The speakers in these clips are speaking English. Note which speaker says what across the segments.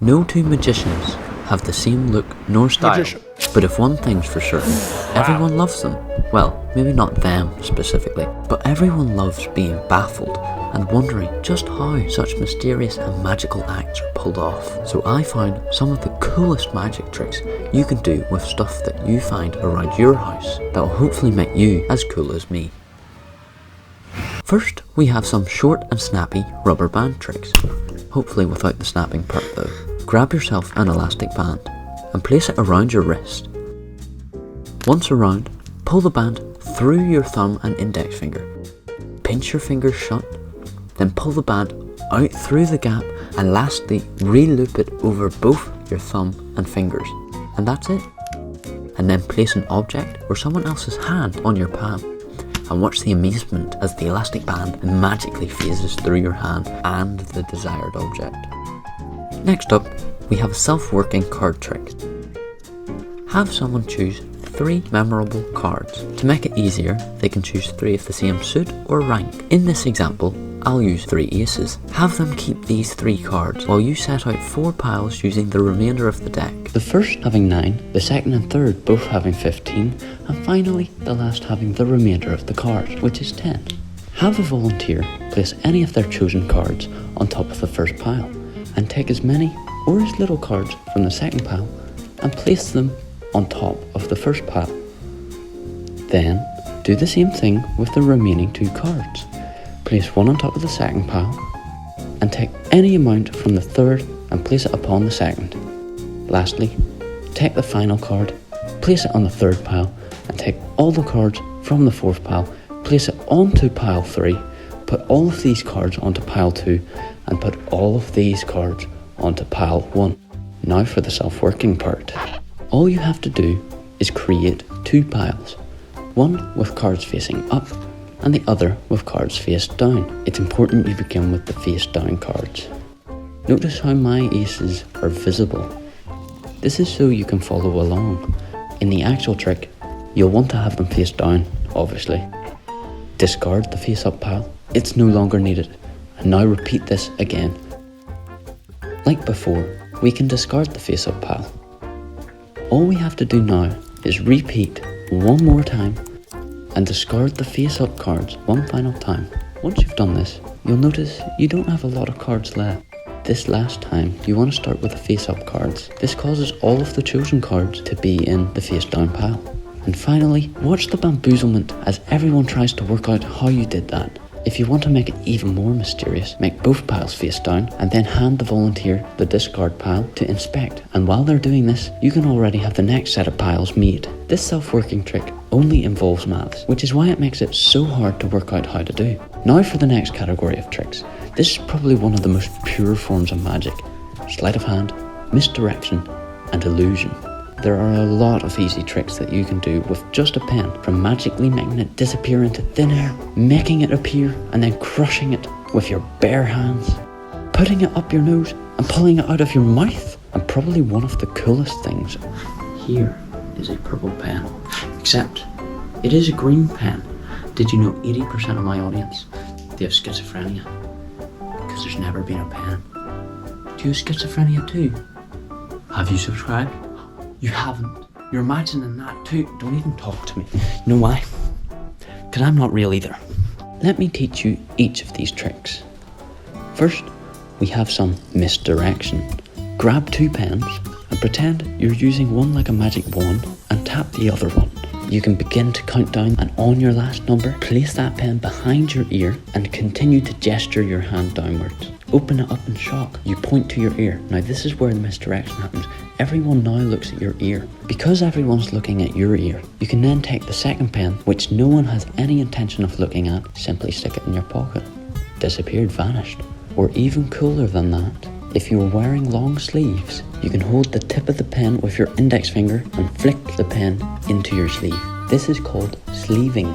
Speaker 1: No two magicians have the same look nor style, but if one thing's for certain, everyone loves them. Well, maybe not them specifically, but everyone loves being baffled and wondering just how such mysterious and magical acts are pulled off. So I found some of the coolest magic tricks you can do with stuff that you find around your house that will hopefully make you as cool as me. First, we have some short and snappy rubber band tricks, hopefully without the snapping part though. Grab yourself an elastic band and place it around your wrist. Once around, pull the band through your thumb and index finger. Pinch your fingers shut, then pull the band out through the gap and lastly re-loop it over both your thumb and fingers. And that's it. And then place an object or someone else's hand on your palm and watch the amazement as the elastic band magically phases through your hand and the desired object. Next up, we have a self-working card trick. Have someone choose 3 memorable cards. To make it easier, they can choose 3 of the same suit or rank. In this example, I'll use 3 aces. Have them keep these 3 cards while you set out 4 piles using the remainder of the deck. The first having 9, the second and third both having 15, and finally the last having the remainder of the cards, which is 10. Have a volunteer place any of their chosen cards on top of the first pile, and take as many or as little cards from the second pile and place them on top of the first pile. Then do the same thing with the remaining 2 cards. Place one on top of the second pile and take any amount from the third and place it upon the second. Lastly, take the final card, place it on the third pile and take all the cards from the fourth pile, place it onto pile 3, put all of these cards onto pile 2 and put all of these cards onto pile 1. Now for the self-working part. All you have to do is create 2 piles, one with cards facing up and the other with cards face down. It's important you begin with the face down cards. Notice how my aces are visible. This is so you can follow along. In the actual trick, you'll want to have them face down, obviously. Discard the face up pile. It's no longer needed. And now repeat this again. Like before, we can discard the face up pile. All we have to do now is repeat one more time and discard the face up cards one final time. Once you've done this, you'll notice you don't have a lot of cards left. This last time, you want to start with the face up cards. This causes all of the chosen cards to be in the face down pile. And finally, watch the bamboozlement as everyone tries to work out how you did that. If you want to make it even more mysterious, make both piles face down and then hand the volunteer the discard pile to inspect. And while they're doing this, you can already have the next set of piles made. This self-working trick only involves maths, which is why it makes it so hard to work out how to do. Now for the next category of tricks. This is probably one of the most pure forms of magic. Sleight of hand, misdirection, and illusion. There are a lot of easy tricks that you can do with just a pen, from magically making it disappear into thin air, making it appear, and then crushing it with your bare hands, putting it up your nose and pulling it out of your mouth. And probably one of the coolest things, here is a purple pen, except it is a green pen. Did you know 80% of my audience, they have schizophrenia? Because there's never been a pen. Do you have schizophrenia too? Have you subscribed? You haven't. You're imagining that too. Don't even talk to me. You know why? Because I'm not real either. Let me teach you each of these tricks. First, we have some misdirection. Grab 2 pens and pretend you're using one like a magic wand and tap the other one. You can begin to count down, and on your last number, place that pen behind your ear and continue to gesture your hand downwards. Open it up in shock. You point to your ear. Now this is where the misdirection happens. Everyone now looks at your ear. Because everyone's looking at your ear, you can then take the second pen, which no one has any intention of looking at, simply stick it in your pocket. Disappeared, vanished. Or even cooler than that, if you're wearing long sleeves, you can hold the tip of the pen with your index finger and flick the pen into your sleeve. This is called sleeving.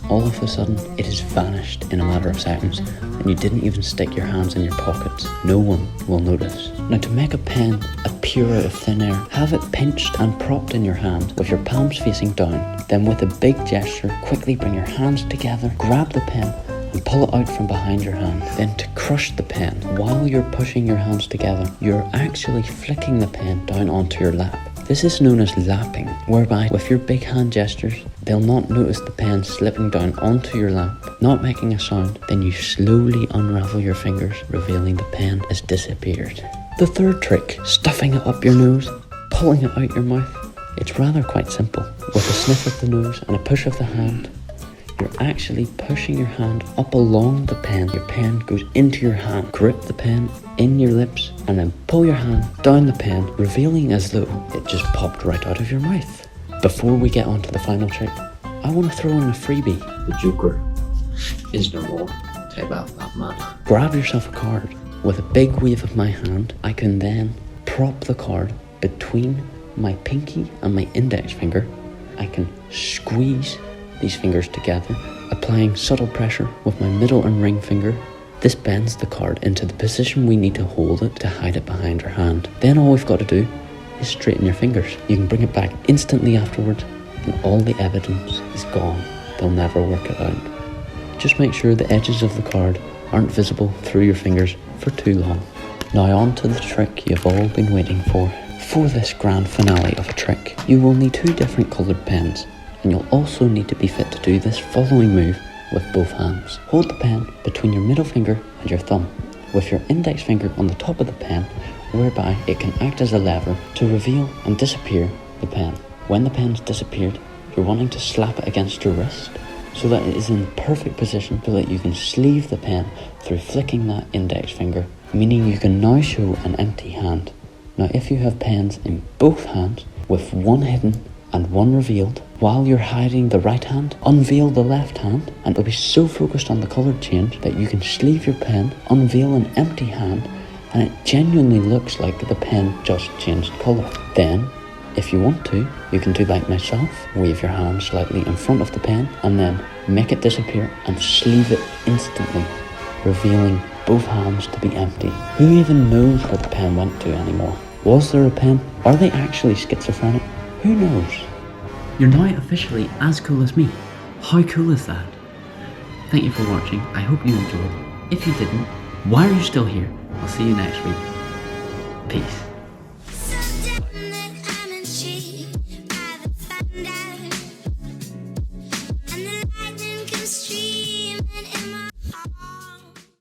Speaker 1: All of a sudden, it has vanished in a matter of seconds, and you didn't even stick your hands in your pockets. No one will notice. Now, to make a pen appear out of thin air, have it pinched and propped in your hand with your palms facing down. Then with a big gesture, quickly bring your hands together, grab the pen, and pull it out from behind your hand. Then to crush the pen, while you're pushing your hands together, you're actually flicking the pen down onto your lap. This is known as lapping, whereby with your big hand gestures, they'll not notice the pen slipping down onto your lap, not making a sound. Then you slowly unravel your fingers, revealing the pen has disappeared. The third trick, stuffing it up your nose, pulling it out your mouth. It's rather quite simple. With a sniff of the nose and a push of the hand, you're actually pushing your hand up along the pen. Your pen goes into your hand. Grip the pen in your lips and then pull your hand down the pen, revealing as though it just popped right out of your mouth. Before we get on to the final trick, I want to throw in a freebie.
Speaker 2: The Joker is no more. Type out that man.
Speaker 1: Grab yourself a card. With a big wave of my hand, I can then prop the card between my pinky and my index finger. I can squeeze these fingers together, applying subtle pressure with my middle and ring finger. This bends the card into the position we need to hold it to hide it behind our hand. Then all we've got to do is straighten your fingers. You can bring it back instantly afterwards and all the evidence is gone. They'll never work it out. Just make sure the edges of the card aren't visible through your fingers for too long. Now on to the trick you've all been waiting for. For this grand finale of a trick, you will need 2 different coloured pens, and you'll also need to be fit to do this following move with both hands. Hold the pen between your middle finger and your thumb, with your index finger on the top of the pen, whereby it can act as a lever to reveal and disappear the pen. When the pen's disappeared, you're wanting to slap it against your wrist so that it is in the perfect position so that you can sleeve the pen through flicking that index finger, meaning you can now show an empty hand. Now if you have pens in both hands, with one hidden and one revealed, while you're hiding the right hand, unveil the left hand, and it'll be so focused on the colour change that you can sleeve your pen, unveil an empty hand, and it genuinely looks like the pen just changed colour. Then, if you want to, you can do like myself, wave your hand slightly in front of the pen, and then make it disappear and sleeve it instantly, revealing both hands to be empty. Who even knows where the pen went to anymore? Was there a pen? Are they actually schizophrenic? Who knows? You're now officially as cool as me. How cool is that? Thank you for watching. I hope you enjoyed. If you didn't, why are you still here? I'll see you next week. Peace.